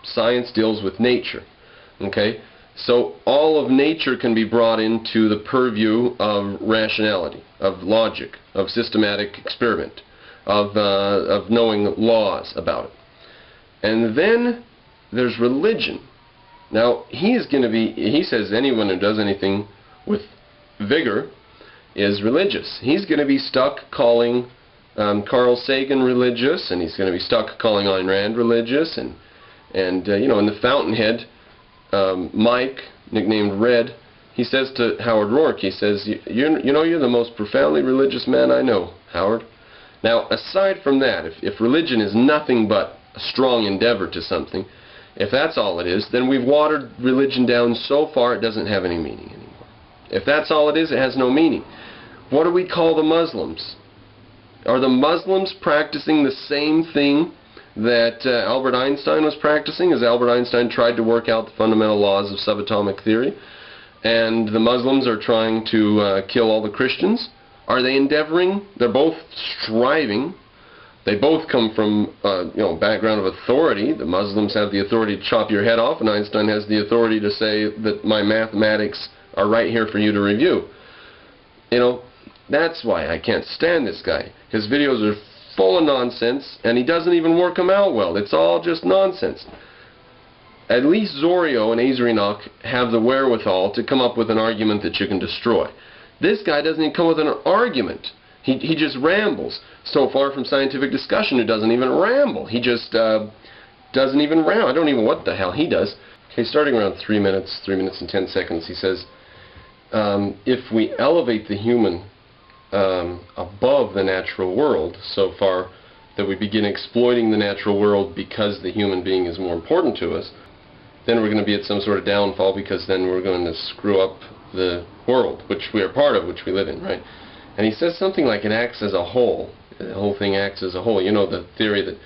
Science deals with nature. Okay? So all of nature can be brought into the purview of rationality, of logic, of systematic experiment, of knowing laws about it. And then there's religion. Now, he says anyone who does anything with vigor is religious. He's going to be stuck calling Carl Sagan religious, and he's going to be stuck calling Ayn Rand religious, and you know, in the Fountainhead, Mike, nicknamed Red, he says to Howard Rourke, he says, you know, you're the most profoundly religious man I know, Howard. Now, aside from that, if religion is nothing but a strong endeavor to something, if that's all it is, then we've watered religion down so far it doesn't have any meaning anymore. If that's all it is, it has no meaning. What do we call the Muslims? Are the Muslims practicing the same thing that Albert Einstein was practicing, as Albert Einstein tried to work out the fundamental laws of subatomic theory, and the Muslims are trying to kill all the Christians? Are they endeavoring? They're both striving. They both come from you know, background of authority. The Muslims have the authority to chop your head off, and Einstein has the authority to say that my mathematics are right here for you to review. You know, that's why I can't stand this guy. His videos are full of nonsense, and he doesn't even work them out well. It's all just nonsense. At least Zorio and Azrinoch have the wherewithal to come up with an argument that you can destroy. This guy doesn't even come with an argument. He just rambles. So far from scientific discussion, it doesn't even ramble. He just doesn't even ramble. I don't even know what the hell he does. Okay, starting around 3 minutes and 10 seconds, he says, if we elevate the human above the natural world so far that we begin exploiting the natural world because the human being is more important to us, then we're going to be at some sort of downfall, because then we're going to screw up the world, which we are part of, which we live in, right? And he says something like it acts as a whole. The whole thing acts as a whole. You know, the theory that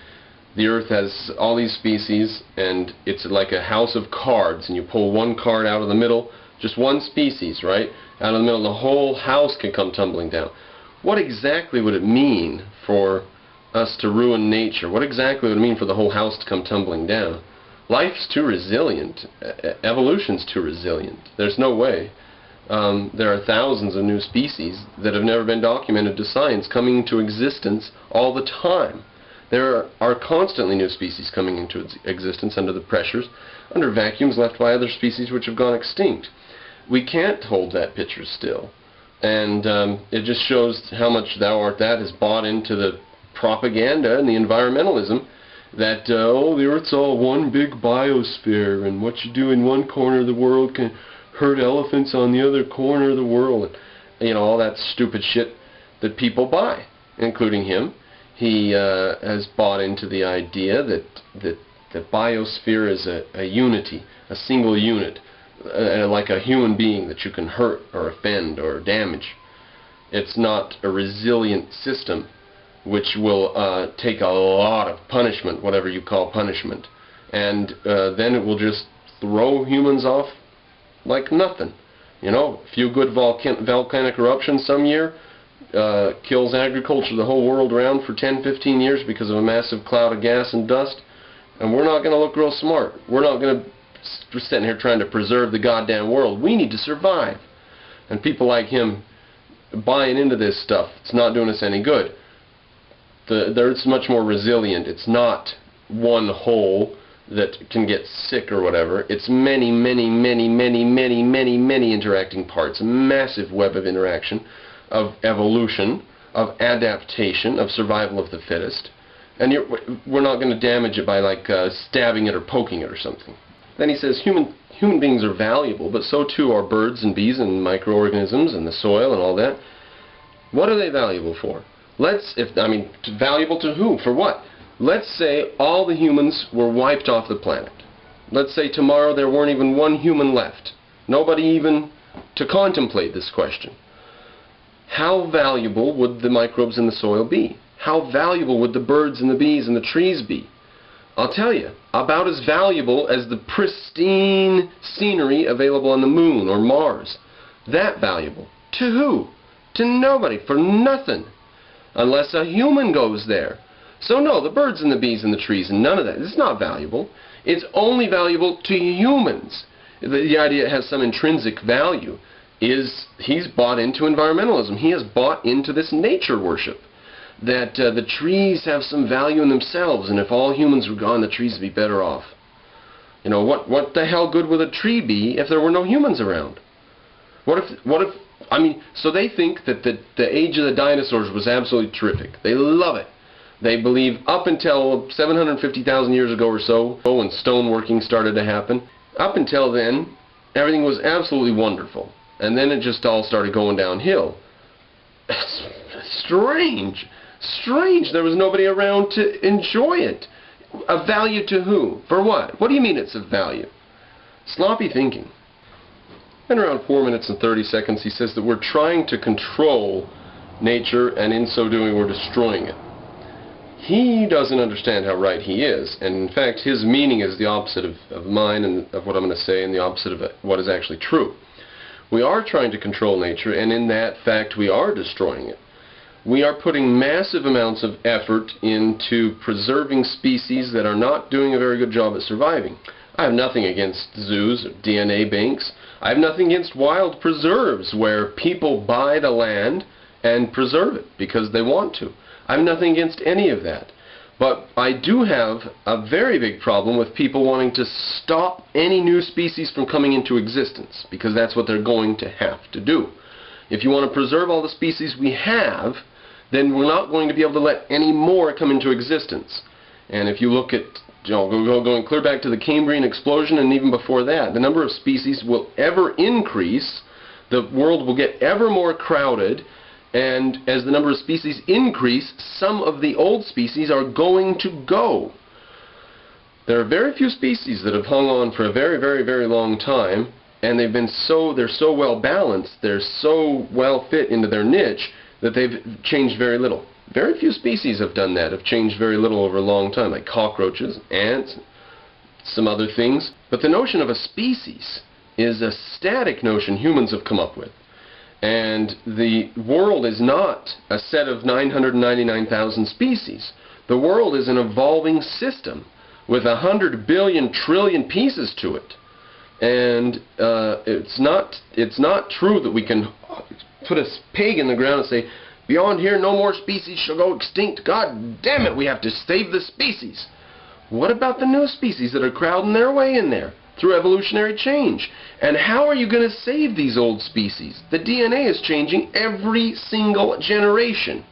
the Earth has all these species, and it's like a house of cards, and you pull one card out of the middle, just one species, right? Out of the middle, the whole house can come tumbling down. What exactly would it mean for us to ruin nature? What exactly would it mean for the whole house to come tumbling down? Life's too resilient. Evolution's too resilient. There's no way. There are thousands of new species that have never been documented to science coming into existence all the time. There are constantly new species coming into existence under the pressures, under vacuums left by other species which have gone extinct. We can't hold that picture still. And it just shows how much Thou Art That has bought into the propaganda and the environmentalism that, oh, the Earth's all one big biosphere, and what you do in one corner of the world can hurt elephants on the other corner of the world. And, you know, all that stupid shit that people buy, including him. He has bought into the idea that the biosphere is a unity, a single unit, like a human being that you can hurt or offend or damage. It's not a resilient system which will take a lot of punishment, whatever you call punishment, and then it will just throw humans off like nothing. You know, a few good volcanic eruptions some year kills agriculture the whole world around for 10-15 years because of a massive cloud of gas and dust, and we're not going to look real smart. We're not going to be sitting here trying to preserve the goddamn world. We need to survive. And people like him buying into this stuff, it's not doing us any good. The Earth's much more resilient. It's not one whole that can get sick or whatever. It's many interacting parts, a massive web of interaction, of evolution, of adaptation, of survival of the fittest. And we're not going to damage it by like stabbing it or poking it or something. Then he says human beings are valuable, but so too are birds and bees and microorganisms and the soil and all that. What are they valuable for? Valuable to who? For what? Let's say all the humans were wiped off the planet. Let's say tomorrow there weren't even one human left. Nobody even to contemplate this question. How valuable would the microbes in the soil be? How valuable would the birds and the bees and the trees be? I'll tell you, about as valuable as the pristine scenery available on the moon or Mars. That valuable. To who? To nobody. For nothing. Unless a human goes there. So no, the birds and the bees and the trees and none of that. It's not valuable. It's only valuable to humans. The idea it has some intrinsic value is he's bought into environmentalism. He has bought into this nature worship, that the trees have some value in themselves, and if all humans were gone, the trees would be better off. You know, what the hell good would a tree be if there were no humans around? What if, I mean, so they think that the age of the dinosaurs was absolutely terrific. They love it. They believe up until 750,000 years ago or so, when stoneworking started to happen, up until then, everything was absolutely wonderful. And then it just all started going downhill. Strange. Strange. There was nobody around to enjoy it. Of value to who? For what? What do you mean it's of value? Sloppy thinking. In around 4 minutes and 30 seconds, he says that we're trying to control nature, and in so doing, we're destroying it. He doesn't understand how right he is, and in fact, his meaning is the opposite of mine and of what I'm going to say, and the opposite of what is actually true. We are trying to control nature, and in that fact, we are destroying it. We are putting massive amounts of effort into preserving species that are not doing a very good job at surviving. I have nothing against zoos or DNA banks. I have nothing against wild preserves where people buy the land and preserve it because they want to. I have nothing against any of that. But I do have a very big problem with people wanting to stop any new species from coming into existence, because that's what they're going to have to do. If you want to preserve all the species we have, then we're not going to be able to let any more come into existence. And if you look at, you know, going clear back to the Cambrian explosion and even before that, the number of species will ever increase, the world will get ever more crowded, and as the number of species increase, some of the old species are going to go. There are very few species that have hung on for a very, very, very long time, and they're so well balanced, they're so well fit into their niche that they've changed very little. Very few species have done that, have changed very little over a long time, like cockroaches, ants, some other things. But the notion of a species is a static notion humans have come up with. And the world is not a set of 999,000 species. The world is an evolving system with 100 billion trillion pieces to it. And it's not true that we can put a peg in the ground and say, beyond here no more species shall go extinct. God damn it, we have to save the species. What about the new species that are crowding their way in there through evolutionary change? And how are you going to save these old species? The DNA is changing every single generation.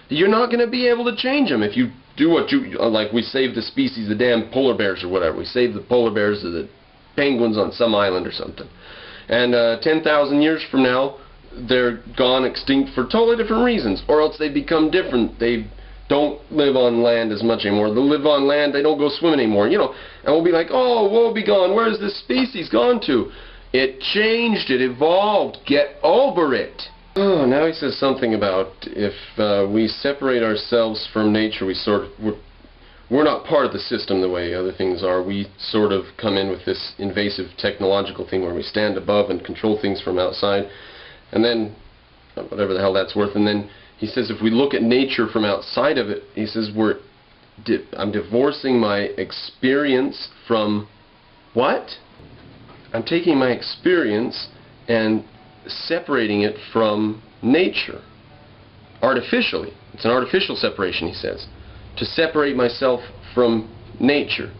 You're not going to be able to change them if you do what you, like we save the species, the damn polar bears or whatever. We save the polar bears or the penguins on some island or something. And 10,000 years from now, they're gone extinct for totally different reasons, or else they become different. They don't live on land as much anymore. They live on land, they don't go swimming anymore, you know. And we'll be like, oh, woe be gone, where's this species gone to? It changed, it evolved, get over it. Oh, now he says something about if we separate ourselves from nature, we're not part of the system the way other things are. We sort of come in with this invasive technological thing where we stand above and control things from outside. And then, whatever the hell that's worth, and then he says if we look at nature from outside of it, he says I'm divorcing my experience from what? I'm taking my experience and separating it from nature. Artificially. It's an artificial separation, he says. To separate myself from nature.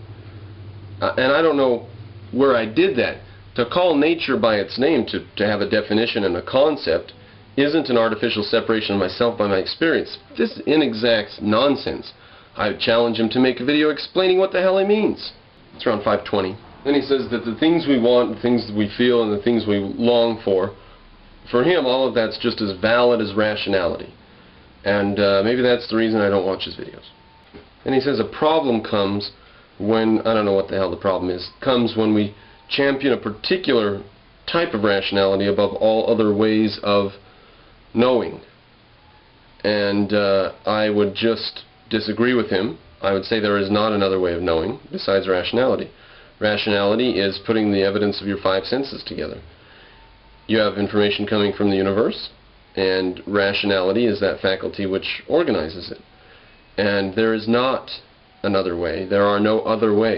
And I don't know where I did that. To call nature by its name, to have a definition and a concept, isn't an artificial separation of myself by my experience. This is inexact nonsense. I challenge him to make a video explaining what the hell he means. It's around 5:20. Then he says that the things we want, the things that we feel, and the things we long for him, all of that's just as valid as rationality. And maybe that's the reason I don't watch his videos. And he says a problem comes when, I don't know what the hell the problem is, comes when we champion a particular type of rationality above all other ways of knowing. And I would just disagree with him. I would say there is not another way of knowing besides rationality. Rationality is putting the evidence of your five senses together. You have information coming from the universe, and rationality is that faculty which organizes it. And there is not another way. There are no other ways.